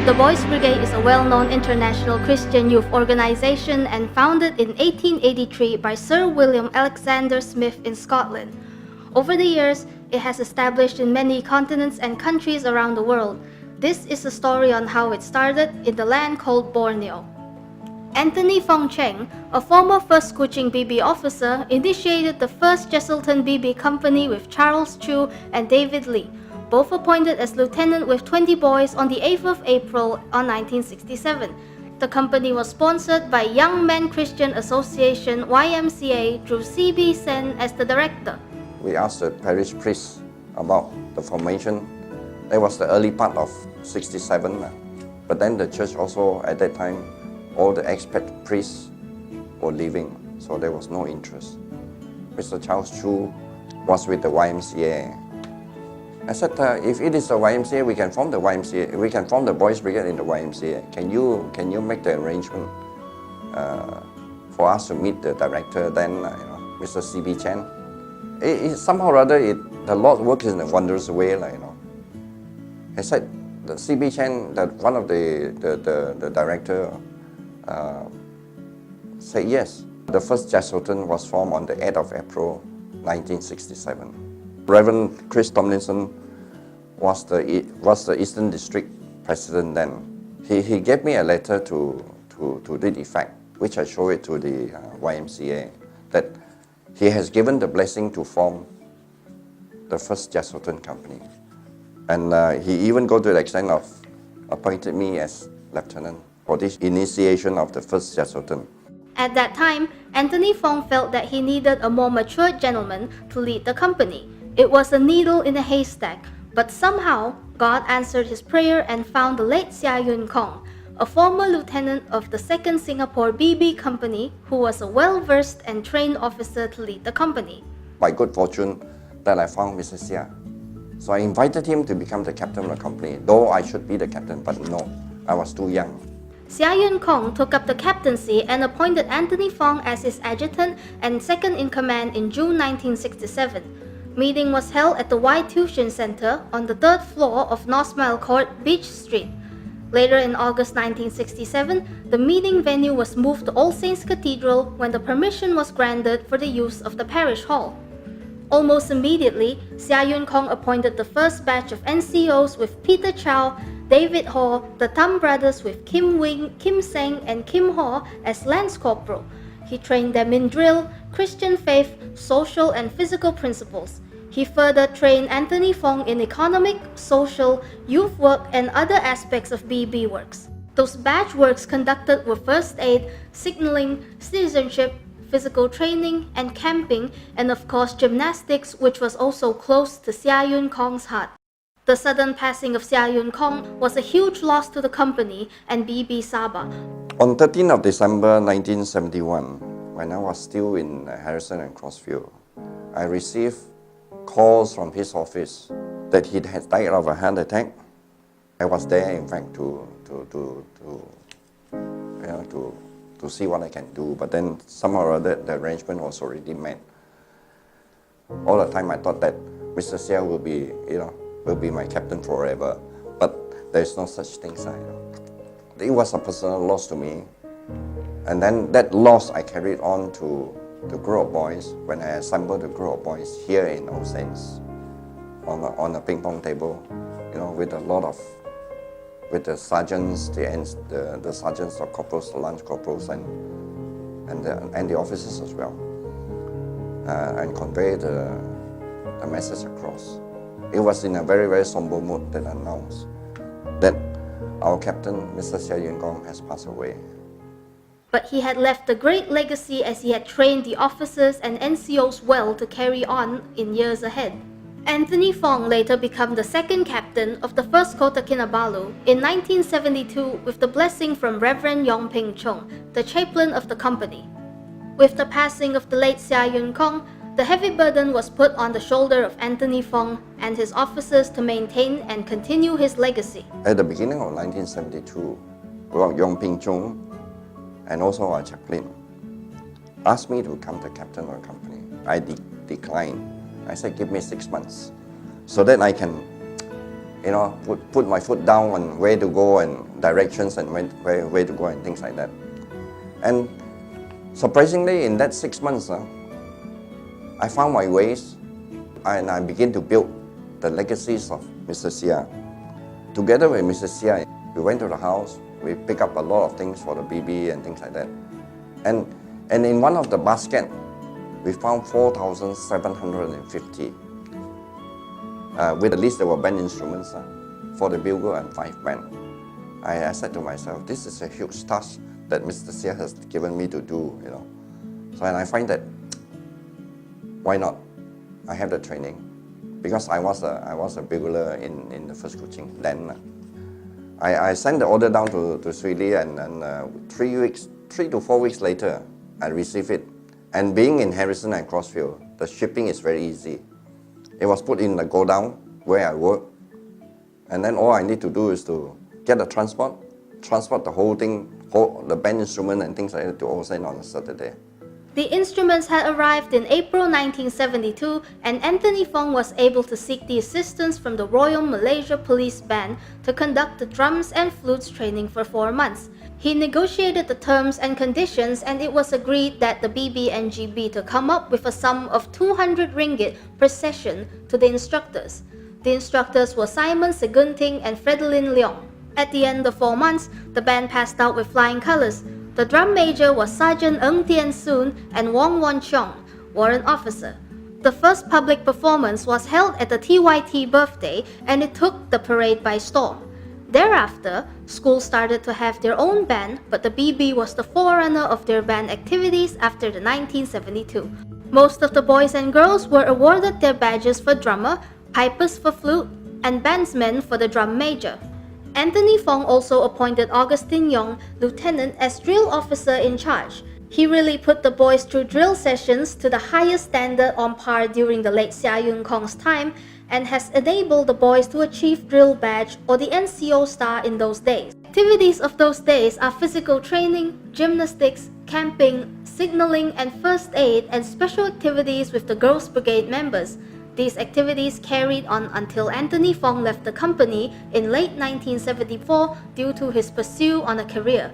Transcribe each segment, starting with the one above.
The Boys Brigade is a well-known international Christian youth organization and founded in 1883 by Sir William Alexander Smith in Scotland. Over the years, it has established in many continents and countries around the world. This is a story on how it started in the land called Borneo. Anthony Fong Cheng, a former 1st Kuching BB officer, initiated the first Jesselton BB company with Charles Chu and David Lee, both appointed as lieutenant with 20 boys on the 8th of April on 1967. The company was sponsored by Young Men Christian Association YMCA through C.B. Sen as the director. We asked the parish priest about the formation. It was the early part of 67, but then the church also at that time, all the expat priests were leaving, so there was no interest. Mr. Charles Chu was with the YMCA. I said, if it is the YMCA, we can form the YMCA. We can form the Boys Brigade in the YMCA. Can you make the arrangement for us to meet the director then, Mr. C.B. Chen? Somehow or other, the Lord works in a wondrous way, I said, the C.B. Chen, that one of the director, said yes. The first Jesselton was formed on the 8th of April, 1967. Reverend Chris Tomlinson was the Eastern District President then. He gave me a letter to that effect, which I showed it to the YMCA, that he has given the blessing to form the first Jesselton company. And he even go to the extent of appointed me as lieutenant for this initiation of the first Jesselton. At that time, Anthony Fong felt that he needed a more mature gentleman to lead the company. It was a needle in a haystack, but somehow God answered his prayer and found the late Seah Yun Kong, a former lieutenant of the 2nd Singapore BB Company who was a well-versed and trained officer to lead the company. By good fortune that I found Mr. Seah. So I invited him to become the captain of the company, though I should be the captain, but no, I was too young. Seah Yun Kong took up the captaincy and appointed Anthony Fong as his adjutant and second-in-command in June 1967. Meeting was held at the Y Tuition Center on the 3rd floor of Northmile Court, Beach Street. Later in August 1967, the meeting venue was moved to All Saints Cathedral when the permission was granted for the use of the parish hall. Almost immediately, Seah Yun Kong appointed the first batch of NCOs with Peter Chow, David Ho, the Tam brothers with Kim Wing, Kim Seng, and Kim Ho as Lance Corporal. He trained them in drill, Christian faith, social and physical principles. He further trained Anthony Fong in economic, social, youth work, and other aspects of BB works. Those batch works conducted were first aid, signaling, citizenship, physical training, and camping, and of course gymnastics, which was also close to Seah Yun Kong's heart. The sudden passing of Seah Yun Kong was a huge loss to the company and BB Sabah. On 13th of December 1971, when I was still in Harrison and Crossfield, I received calls from his office that he had died of a heart attack. I was there, in fact, to see what I can do. But then somehow or other, the arrangement was already made. All the time, I thought that Mr. Seah will be my captain forever. But there is no such thing, It was a personal loss to me. And then that loss I carried on to the group of boys when I assembled the group of boys here in All Saints on a ping pong table, with the sergeants, the sergeants, the corporals, the lance corporals, and the officers as well, and convey the message across. It was in a very, very somber mood that I announced that our captain, Mr. Seah Yun Kong, has passed away. But he had left a great legacy as he had trained the officers and NCOs well to carry on in years ahead. Anthony Fong later became the 2nd captain of the 1st Kota Kinabalu in 1972 with the blessing from Reverend Yong Ping Chung, the chaplain of the company. With the passing of the late Seah Yun Kong, the heavy burden was put on the shoulder of Anthony Fong and his officers to maintain and continue his legacy. At the beginning of 1972, Yong Ping Chung and also our chaplain asked me to become the captain of the company. I declined. I said, give me 6 months so that I can put my foot down on where to go and directions and where to go and things like that. And surprisingly, in that 6 months, I found my ways and I began to build the legacies of Mr. Sia. Together with Mr. Sia, we went to the house, we picked up a lot of things for the BB and things like that. And in one of the baskets, we found 4,750. With the list, there were band instruments for the bugle and 5 band. I said to myself, this is a huge task that Mr. Sia has given me to do, So and I find that, why not? I have the training. Because I was a bugler in the first coaching then. I sent the order down to Sweden and 3 to 4 weeks later, I received it. And being in Harrison and Crossfield, the shipping is very easy. It was put in the godown where I work. And then all I need to do is to get the transport the whole thing, the band instrument and things like that to Olsen on a Saturday. The instruments had arrived in April 1972, and Anthony Fong was able to seek the assistance from the Royal Malaysia Police Band to conduct the drums and flutes training for 4 months. He negotiated the terms and conditions, and it was agreed that the BB and GB to come up with a sum of 200 ringgit per session to the instructors. The instructors were Simon Segunting and Fredelin Leong. At the end of 4 months, the band passed out with flying colors. The drum major was Sergeant Ng Tien Soon and Wong Won Chong, warrant officer. The first public performance was held at the TYT birthday, and it took the parade by storm. Thereafter, schools started to have their own band, but the BB was the forerunner of their band activities after the 1972. Most of the boys and girls were awarded their badges for drummer, pipers for flute, and bandsmen for the drum major. Anthony Fong also appointed Augustine Yong, lieutenant, as drill officer in charge. He really put the boys through drill sessions to the highest standard on par during the late Seah Yun Kong's time, and has enabled the boys to achieve drill badge or the NCO star in those days. Activities of those days are physical training, gymnastics, camping, signaling and first aid, and special activities with the Girls' Brigade members. These activities carried on until Anthony Fong left the company in late 1974 due to his pursuit on a career.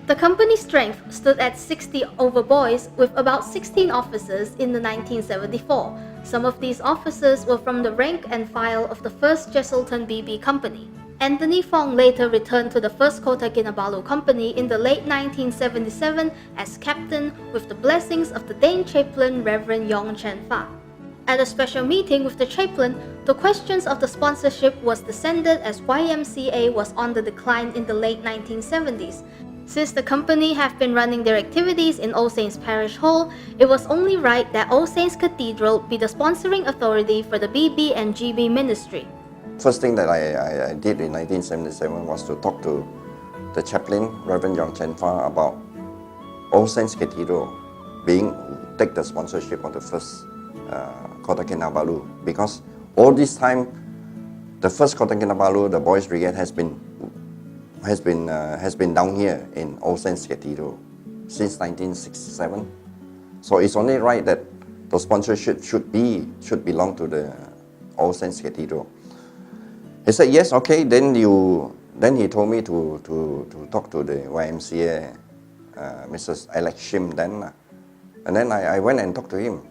The company's strength stood at 60 over boys, with about 16 officers in the 1974. Some of these officers were from the rank and file of the first Jesselton BB company. Anthony Fong later returned to the 1st Kota Kinabalu company in the late 1977 as captain, with the blessings of the Dane chaplain Reverend Yong Chen Fa. At a special meeting with the chaplain, the questions of the sponsorship was descended as YMCA was on the decline in the late 1970s. Since the company have been running their activities in All Saints Parish Hall, it was only right that All Saints Cathedral be the sponsoring authority for the BB and GB ministry. First thing that I did in 1977 was to talk to the chaplain, Reverend Yong Chen Fa, about All Saints Cathedral take the sponsorship of the first Kota Kinabalu, because all this time, the first Kota Kinabalu, the Boys' Brigade, has been down here in All Saints Cathedral since 1967. So it's only right that the sponsorship should belong to the All Saints Cathedral. He said yes, okay. Then he told me to talk to the YMCA, Mrs. Alex Shim then, and then I went and talked to him.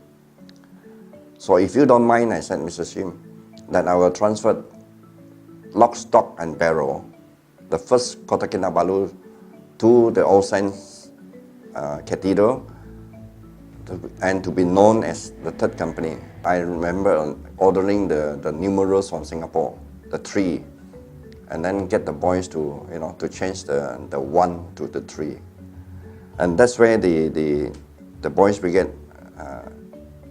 So if you don't mind, I said, Mr. Shim, that I will transfer lock, stock and barrel the first Kota Kinabalu to the All Saints Cathedral and to be known as the third company. I remember ordering the numerals from Singapore, the 3, and then get the boys to change the 1 to the 3, and that's where the Boys' Brigade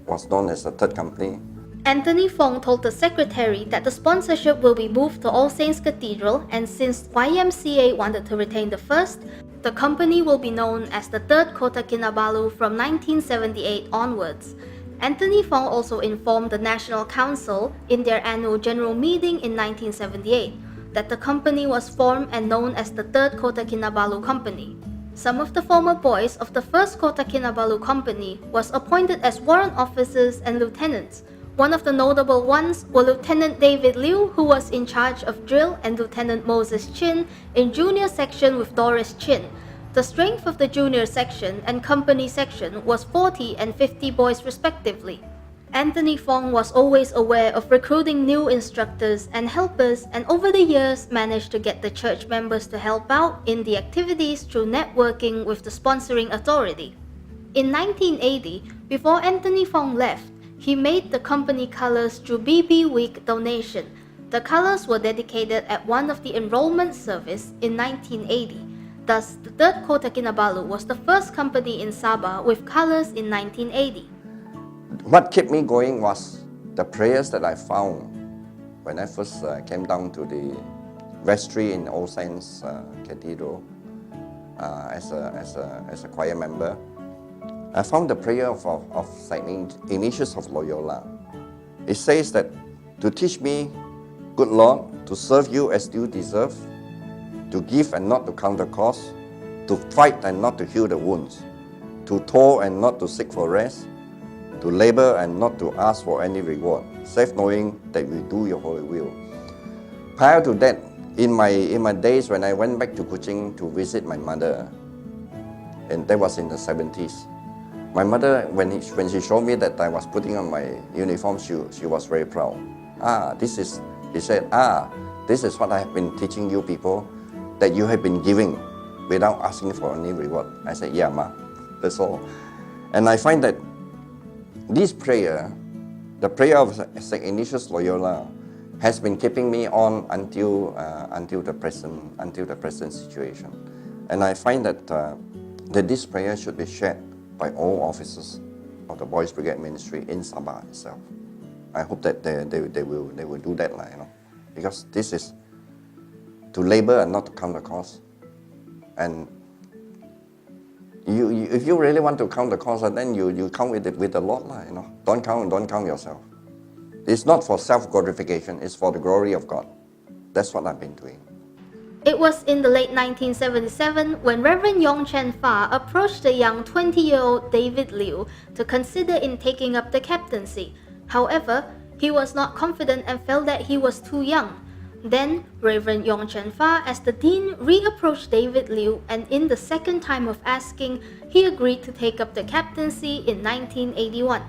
was known as the third company. Anthony Fong told the secretary that the sponsorship will be moved to All Saints Cathedral, and since YMCA wanted to retain the first, the company will be known as the third Kota Kinabalu from 1978 onwards. Anthony Fong also informed the National Council in their annual general meeting in 1978 that the company was formed and known as the third Kota Kinabalu Company. Some of the former boys of the first Kota Kinabalu Company was appointed as warrant officers and lieutenants, One of the notable ones were Lieutenant David Liu, who was in charge of drill, and Lieutenant Moses Chin in junior section with Doris Chin. The strength of the junior section and company section was 40 and 50 boys respectively. Anthony Fong was always aware of recruiting new instructors and helpers, and over the years managed to get the church members to help out in the activities through networking with the sponsoring authority. In 1980, before Anthony Fong left, he made the company colors through BB Week donation. The colors were dedicated at one of the enrollment service in 1980. Thus, the 3rd Kota Kinabalu was the first company in Sabah with colors in 1980. What kept me going was the prayers that I found when I first came down to the vestry in All Saints Cathedral as a choir member. I found the prayer of St. Ignatius of Loyola. It says that to teach me, good Lord, to serve you as you deserve, to give and not to count the cost, to fight and not to heal the wounds, to toil and not to seek for rest, to labor and not to ask for any reward, save knowing that we do your holy will. Prior to that, in my days when I went back to Kuching to visit my mother, and that was in the 70s, my mother, when she showed me that I was putting on my uniform, she was very proud. She said, this is what I have been teaching you people, that you have been giving without asking for any reward. I said, yeah, Ma, that's all. And I find that this prayer, the prayer of St. Ignatius Loyola, has been keeping me on until the present situation. And I find that this prayer should be shared by all officers of the Boys Brigade Ministry in Sabah itself. I hope that they will do that, because this is to labor and not to count the cost. And if you really want to count the cost, then you count with the Lord, Don't count yourself. It's not for self-glorification, it's for the glory of God. That's what I've been doing. It was in the late 1977 when Reverend Yong Chen Fa approached the young 20-year-old David Liu to consider in taking up the captaincy. However, he was not confident and felt that he was too young. Then, Reverend Yong Chen Fa, as the dean, reapproached David Liu, and in the second time of asking, he agreed to take up the captaincy in 1981.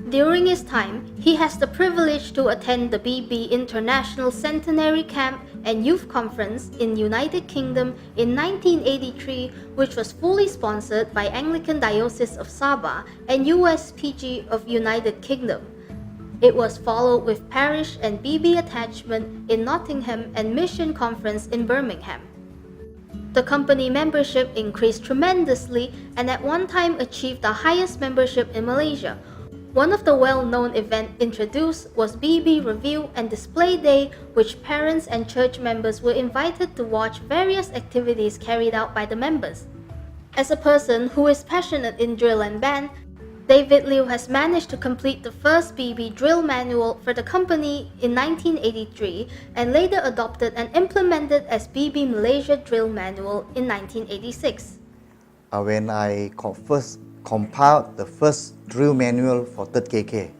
During his time, he has the privilege to attend the BB International Centenary Camp and Youth Conference in United Kingdom in 1983, which was fully sponsored by Anglican Diocese of Sabah and USPG of United Kingdom. It was followed with Parish and BB Attachment in Nottingham and Mission Conference in Birmingham. The company membership increased tremendously and at one time achieved the highest membership in Malaysia. One of the well-known events introduced was BB Review and Display Day, which parents and church members were invited to watch various activities carried out by the members. As a person who is passionate in drill and band, David Liu has managed to complete the first BB drill manual for the company in 1983 and later adopted and implemented as BB Malaysia Drill Manual in 1986. When I first compiled the first drill manual for 3rd KK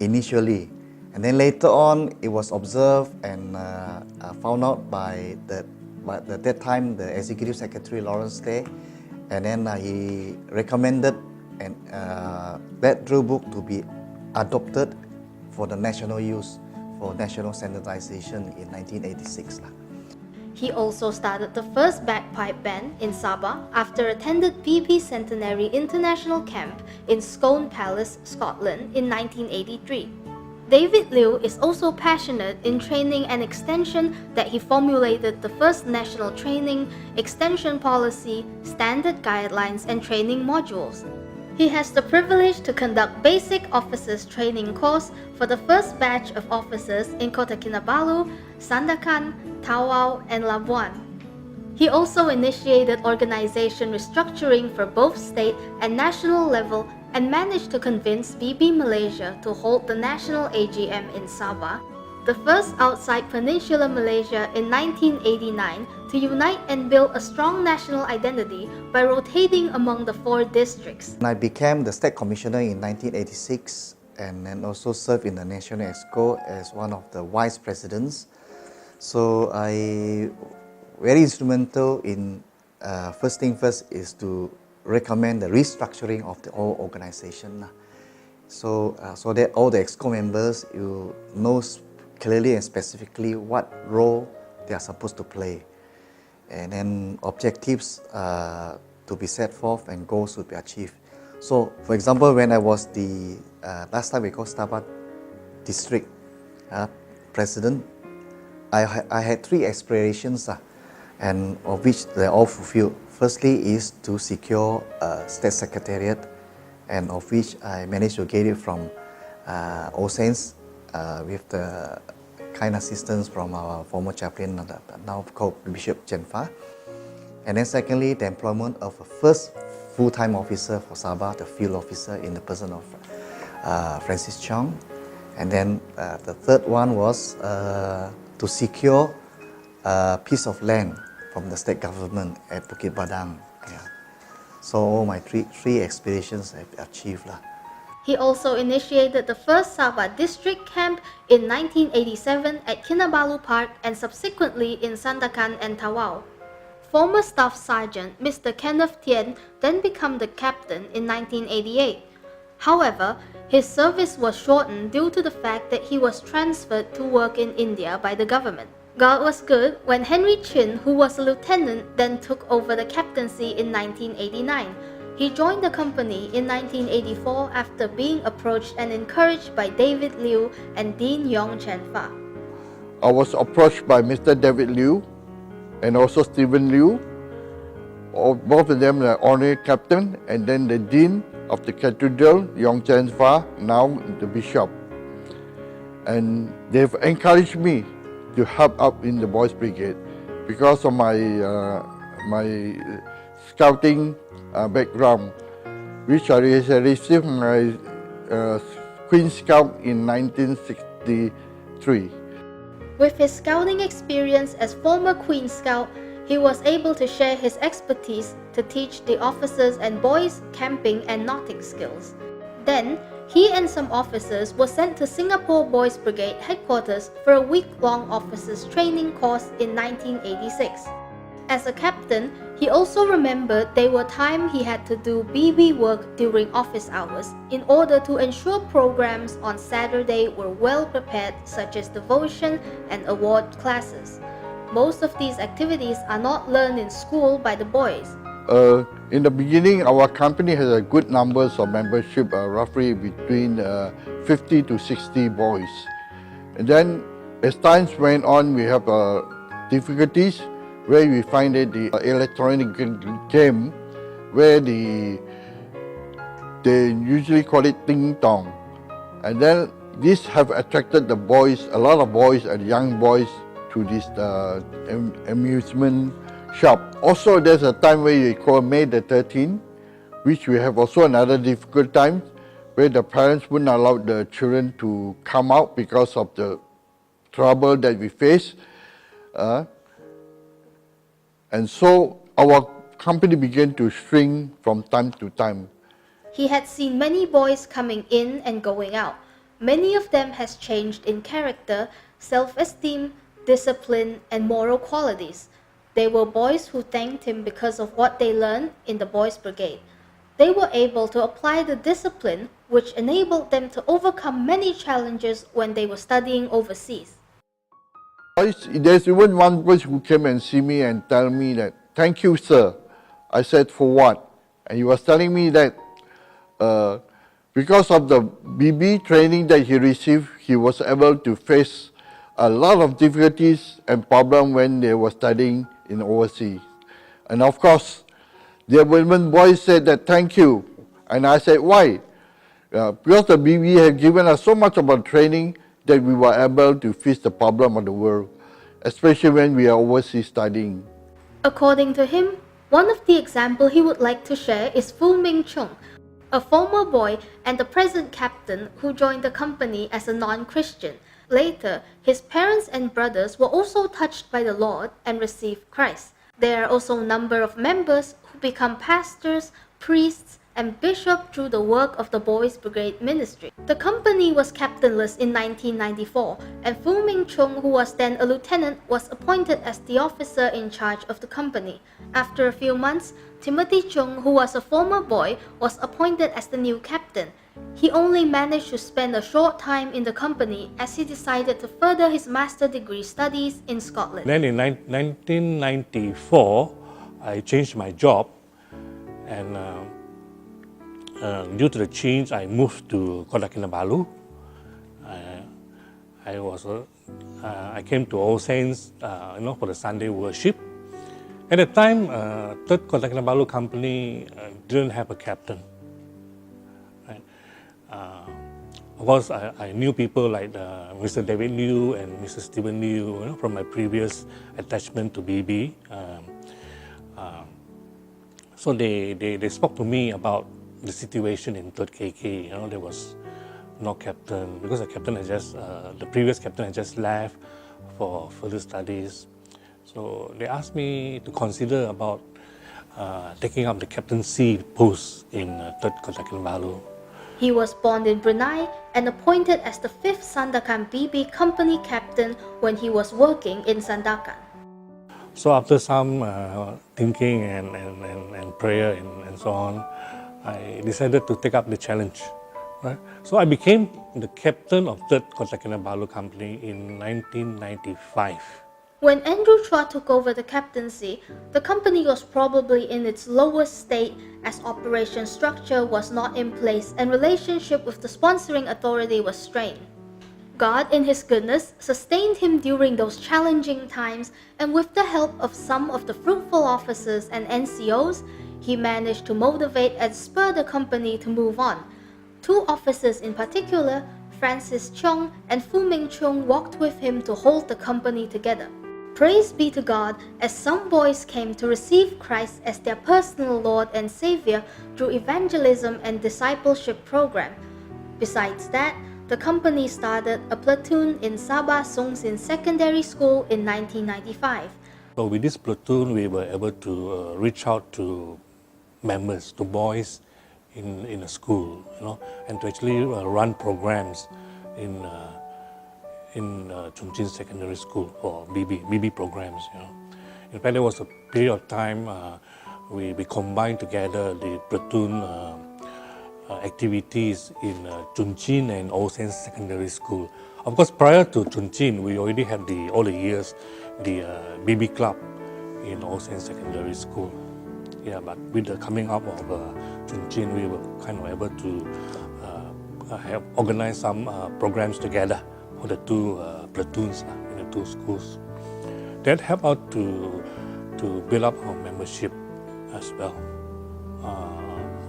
initially, and then later on it was observed and found out by that time the Executive Secretary Lawrence Day, and then he recommended and that drill book to be adopted for the national use for national standardization in 1986. He also started the first bagpipe band in Sabah after attended BB Centenary International Camp in Scone Palace, Scotland in 1983. David Liu is also passionate in training and extension that he formulated the first national training, extension policy, standard guidelines and training modules. He has the privilege to conduct basic officers training course for the first batch of officers in Kota Kinabalu, Sandakan, Tawau, and Labuan. He also initiated organization restructuring for both state and national level and managed to convince BB Malaysia to hold the national AGM in Sabah, the first outside Peninsular Malaysia in 1989 to unite and build a strong national identity by rotating among the 4 districts. I became the State Commissioner in 1986 and then also served in the National Exco as one of the vice presidents. So I very instrumental in first thing first is to recommend the restructuring of the whole organization. So that all the Exco members you know clearly and specifically what role they are supposed to play, and then objectives to be set forth and goals to be achieved. So, for example, when I was the last time we called Starbucks district president, I had three aspirations, and of which they're all fulfilled. Firstly is to secure a state secretariat, and of which I managed to get it from All Saints with the kind assistance from our former chaplain, now called Bishop Chenfa. And then secondly, the employment of a first full-time officer for Sabah, the field officer in the person of Francis Chong. And then the third one was to secure a piece of land from the state government at Bukit Badang. Yeah. So all my three aspirations I've achieved. He also initiated the first Sabah district camp in 1987 at Kinabalu Park and subsequently in Sandakan and Tawau. Former Staff Sergeant Mr. Kenneth Tien then became the captain in 1988. However, his service was shortened due to the fact that he was transferred to work in India by the government. God was good when Henry Chin, who was a lieutenant, then took over the captaincy in 1989. He joined the company in 1984 after being approached and encouraged by David Liu and Dean Yong Chen Fa. I was approached by Mr. David Liu and also Stephen Liu. Both of them are honorary captain, and then the Dean of the Cathedral, Yong Chen Fa, now the Bishop. And they've encouraged me to help out in the Boys Brigade because of my scouting background, which I received my Queen Scout in 1963. With his scouting experience as former Queen Scout, he was able to share his expertise to teach the officers and boys camping and knotting skills. Then, he and some officers were sent to Singapore Boys Brigade headquarters for a week-long officers training course in 1986. As a captain, he also remembered there were times he had to do BB work during office hours in order to ensure programs on Saturday were well prepared, such as devotion and award classes. Most of these activities are not learned in school by the boys. In the beginning, our company has a good numbers of membership, roughly between 50 to 60 boys. And then, as times went on, we have difficulties where we find that the electronic game, where they usually call it Ting Tong. And then this have attracted the boys, a lot of boys and young boys to this amusement shop. Also, there's a time where we call May the 13th, which we have also another difficult time, where the parents wouldn't allow the children to come out because of the trouble that we face. And so our company began to shrink from time to time. He had seen many boys coming in and going out. Many of them has changed in character, self-esteem, discipline, and moral qualities. They were boys who thanked him because of what they learned in the Boys Brigade. They were able to apply the discipline, which enabled them to overcome many challenges when they were studying overseas. There's even one boy who came and see me and tell me that, "Thank you, sir." I said, "For what?" And he was telling me that because of the BB training that he received, he was able to face a lot of difficulties and problems when they were studying in overseas. And of course, the women boys said that, "Thank you." And I said, "Why?" Because the BB had given us so much about training that we were able to face the problem of the world, especially when we are overseas studying. According to him, one of the examples he would like to share is Fu Ming Chung, a former boy and the present captain who joined the company as a non-Christian. Later, his parents and brothers were also touched by the Lord and received Christ. There are also a number of members who become pastors, priests, and bishop through the work of the Boys Brigade ministry. The company was captainless in 1994, and Fu Ming Chung, who was then a lieutenant, was appointed as the officer in charge of the company. After a few months, Timothy Chung, who was a former boy, was appointed as the new captain. He only managed to spend a short time in the company as he decided to further his master degree studies in Scotland. Then in 1994, I changed my job, and due to the change, I moved to Kota Kinabalu. I came to All Saints, for the Sunday worship. At the time, Third Kota Kinabalu company didn't have a captain. Right? Of course, I knew people like Mr. David Liu and Mr. Stephen Liu, from my previous attachment to BB. So they spoke to me about the situation in 3rd KK. There was no captain because the previous captain had just left for further studies. So they asked me to consider about taking up the captaincy post in 3rd Kota Kinabalu. He was born in Brunei and appointed as the 5th Sandakan BB company captain when he was working in Sandakan. So after some thinking and prayer and so on, I decided to take up the challenge. Right? So I became the captain of 3rd Kota Kinabalu company in 1995. When Andrew Chua took over the captaincy, the company was probably in its lowest state as operation structure was not in place and relationship with the sponsoring authority was strained. God, in His goodness, sustained him during those challenging times, and with the help of some of the fruitful officers and NCOs, he managed to motivate and spur the company to move on. 2 officers in particular, Francis Cheong and Fu Ming Chung, walked with him to hold the company together. Praise be to God, as some boys came to receive Christ as their personal Lord and Savior through evangelism and discipleship program. Besides that, the company started a platoon in Sabah Sung Sin Secondary School in 1995. So with this platoon, we were able to reach out to members, to boys in a school, and to actually run programs in Chung Chin Secondary School for BB programs. In fact, there was a period of time we combined together the platoon activities in Chung Chin and All Saints Secondary School. Of course, prior to Chung Chin, we already had all the years the BB club in All Saints Secondary School. Yeah, but with the coming up of Chung Chin, we were kind of able to have organized some programs together for the 2 platoons in the 2 schools. That helped out to build up our membership as well,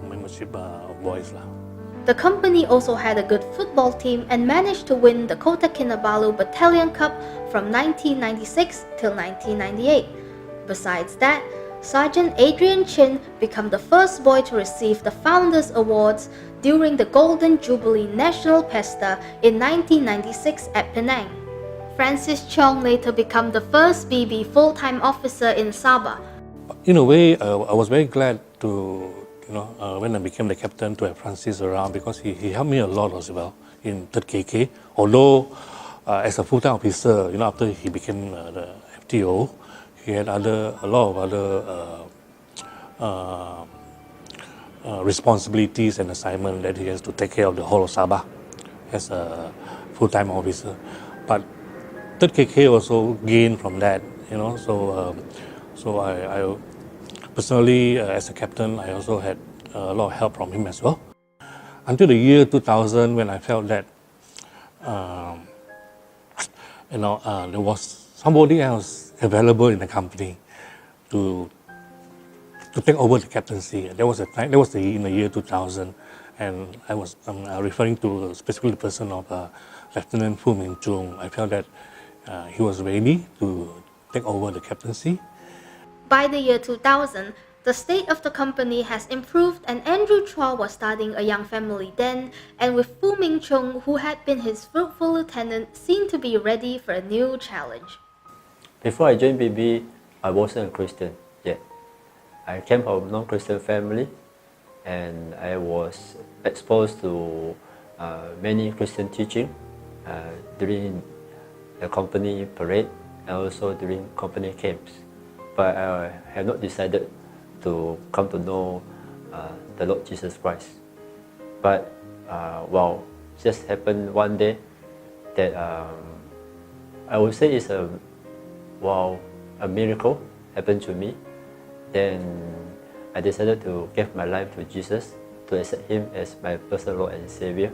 membership of boys. The company also had a good football team and managed to win the Kota Kinabalu Battalion Cup from 1996 till 1998. Besides that, Sergeant Adrian Chin became the first boy to receive the Founders Awards during the Golden Jubilee National Festa in 1996 at Penang. Francis Chong later became the first BB full-time officer in Sabah. In a way, I was very glad to, when I became the captain, to have Francis around, because he helped me a lot as well in 3rd KK. Although as a full-time officer, after he became the FTO, he had a lot of other responsibilities and assignments that he has to take care of the whole of Sabah as a full-time officer. But 3rd KK also gained from that, So I personally, as a captain, I also had a lot of help from him as well. Until the year 2000, when I felt that, there was somebody else available in the company to take over the captaincy. There was in the year 2000, and I was referring to specifically the person of Lieutenant Fu Ming Chung. I felt that he was ready to take over the captaincy. By the year 2000, the state of the company has improved, and Andrew Chua was starting a young family then, and with Fu Ming Chung, who had been his fruitful lieutenant, seemed to be ready for a new challenge. Before I joined BB, I wasn't a Christian yet. I came from a non-Christian family, and I was exposed to many Christian teaching during the company parade and also during company camps. But I have not decided to come to know the Lord Jesus Christ. But just happened one day that I would say it's a miracle happened to me. Then I decided to give my life to Jesus, to accept Him as my personal Lord and Savior.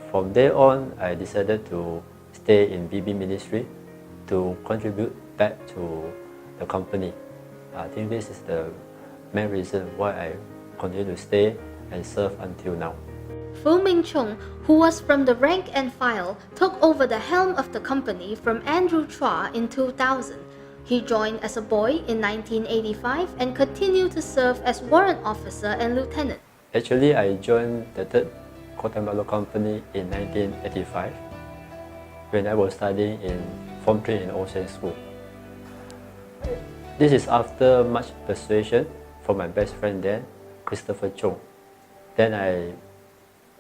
From there on, I decided to stay in BB ministry to contribute back to the company. I think this is the main reason why I continue to stay and serve until now. Fu Ming Chung, who was from the rank and file, took over the helm of the company from Andrew Chua in 2000. He joined as a boy in 1985 and continued to serve as warrant officer and lieutenant. Actually, I joined the 3rd Kota Kinabalu company in 1985 when I was studying in Form 3 in Ocean School. This is after much persuasion from my best friend then, Christopher Chung. Then I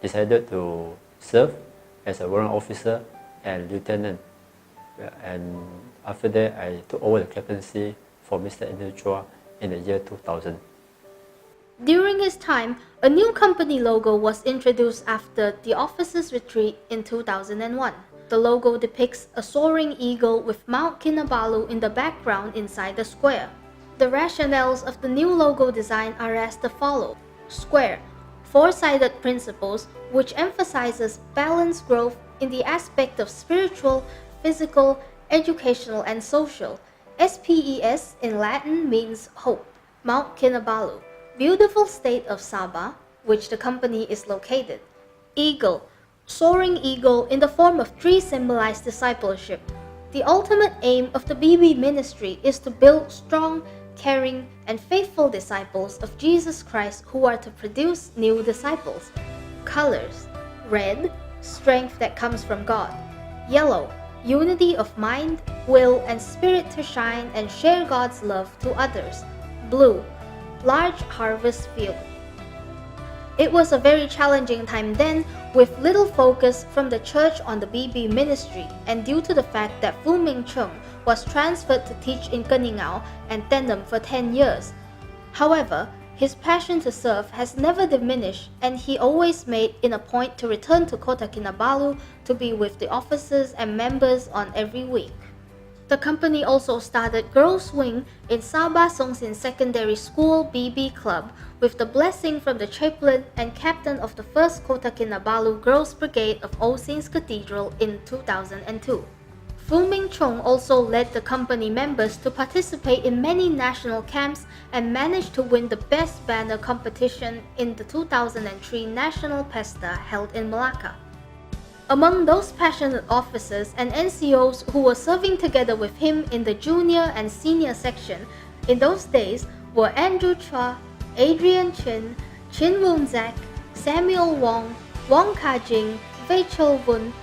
decided to serve as a warrant officer and lieutenant. And after that, I took over the captaincy for Mr. Andrew Chua in the year 2000. During his time, a new company logo was introduced after the officers' retreat in 2001. The logo depicts a soaring eagle with Mount Kinabalu in the background inside the square. The rationales of the new logo design are as follows. Square, four-sided principles which emphasizes balanced growth in the aspect of spiritual, physical, educational, and social. SPES in Latin means hope. Mount Kinabalu, beautiful state of Sabah, which the company is located. Eagle, soaring eagle in the form of tree symbolize discipleship. The ultimate aim of the BB ministry is to build strong, caring, and faithful disciples of Jesus Christ who are to produce new disciples. Colors: red, strength that comes from God. Yellow, unity of mind, will, and spirit to shine and share God's love to others. Blue, large harvest field. It was a very challenging time then, with little focus from the church on the BB ministry, and due to the fact that Fu Ming Chung was transferred to teach in Keningau and Tenem for 10 years. However, his passion to serve has never diminished, and he always made it a point to return to Kota Kinabalu to be with the officers and members on every week. The company also started Girls Wing in Sabah Songsin Secondary School BB Club with the blessing from the chaplain and captain of the 1st Kota Kinabalu Girls Brigade of All Saints Cathedral in 2002. Fu Ming Chung also led the company members to participate in many national camps and managed to win the Best Banner competition in the 2003 National Pesta held in Malacca. Among those passionate officers and NCOs who were serving together with him in the junior and senior section in those days were Andrew Chua, Adrian Chin, Chin Woon Zak, Samuel Wong, Wong Ka Jing, Rachel Wun,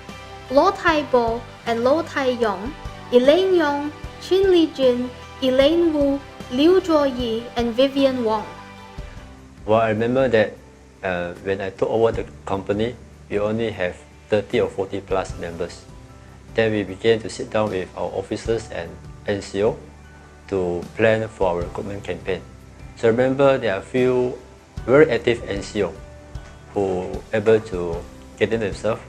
Lo Tai Bo, and Lo Tai Yong, Elaine Yong, Chin Li Jin, Elaine Wu, Liu Zhuo Yi, and Vivian Wong. Well, I remember that when I took over the company, we only have 30 or 40 plus members. Then we began to sit down with our officers and NCO to plan for our recruitment campaign. So remember, there are a few very active NCO who were able to get in themselves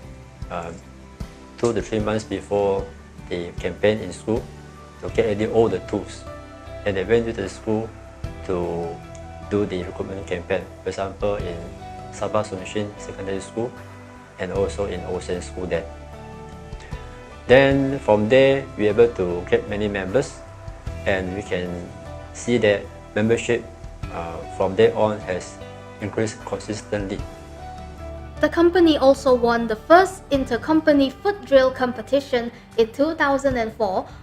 2 to 3 months before the campaign in school to get ready all the tools. And they went to the school to do the recruitment campaign. For example, in Sabah Songsin Secondary School and also in Ocean School there. Then from there, we were able to get many members, and we can see that membership from there on has increased consistently. The company also won the first inter-company foot drill competition in 2004,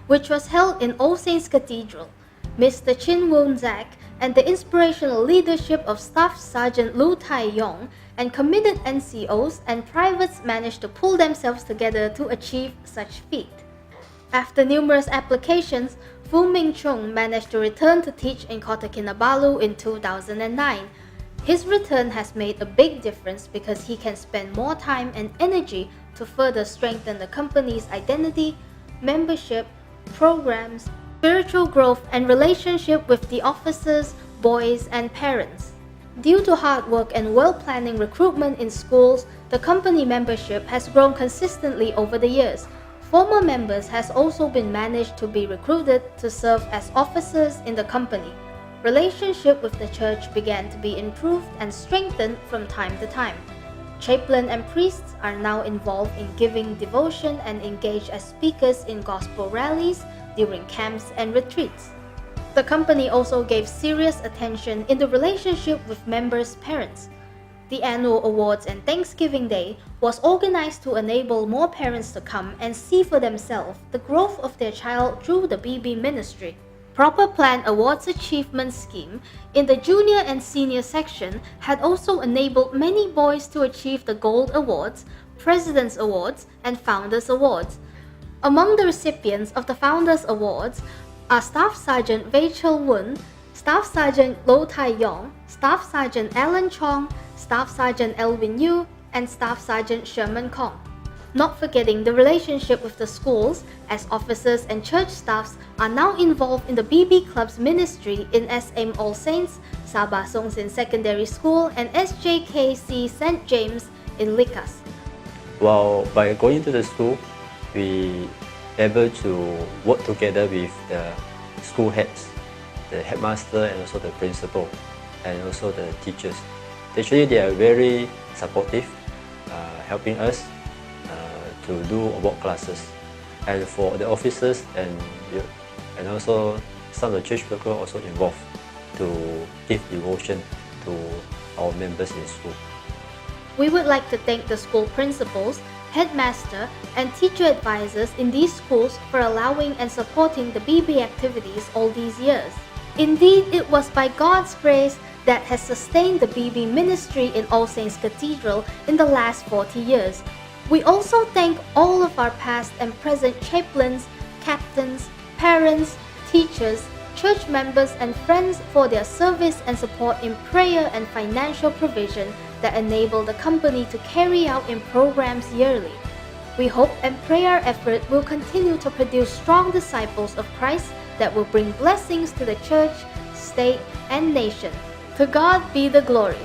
which was held in All Saints Cathedral. Mr. Chin Woon Zak and the inspirational leadership of Staff Sergeant Lu Tai Yong and committed NCOs and privates managed to pull themselves together to achieve such feat. After numerous applications, Fu Ming Chung managed to return to teach in Kota Kinabalu in 2009. His return has made a big difference because he can spend more time and energy to further strengthen the company's identity, membership, programs, spiritual growth, and relationship with the officers, boys, and parents. Due to hard work and well-planning recruitment in schools, the company membership has grown consistently over the years. Former members has also been managed to be recruited to serve as officers in the company. Relationship with the church began to be improved and strengthened from time to time. Chaplain and priests are now involved in giving devotion and engaged as speakers in gospel rallies during camps and retreats. The company also gave serious attention in the relationship with members' parents. The annual awards and Thanksgiving Day was organized to enable more parents to come and see for themselves the growth of their child through the BB ministry. Proper Plan Awards Achievement Scheme in the junior and senior section had also enabled many boys to achieve the Gold Awards, President's Awards, and Founders Awards. Among the recipients of the Founders Awards are Staff Sergeant Rachel Wun, Staff Sergeant Lo Tai Yong, Staff Sergeant Alan Chong, Staff Sergeant Elvin Yu, and Staff Sergeant Sherman Kong. Not forgetting the relationship with the schools, as officers and church staffs are now involved in the BB Club's ministry in SM All Saints, Sabah Songsin Secondary School, and SJKC St. James in Likas. While by going to the school, we able to work together with the school heads, the headmaster, and also the principal, and also the teachers. Actually, they are very supportive, helping us to do work classes. And for the officers and also some of the church people also involved to give devotion to our members in school. We would like to thank the school principals, headmaster, and teacher advisors in these schools for allowing and supporting the BB activities all these years. Indeed, it was by God's grace that has sustained the BB ministry in All Saints Cathedral in the last 40 years. We also thank all of our past and present chaplains, captains, parents, teachers, church members, and friends for their service and support in prayer and financial provision that enable the company to carry out in programs yearly. We hope and pray our effort will continue to produce strong disciples of Christ that will bring blessings to the church, state, and nation. To God be the glory.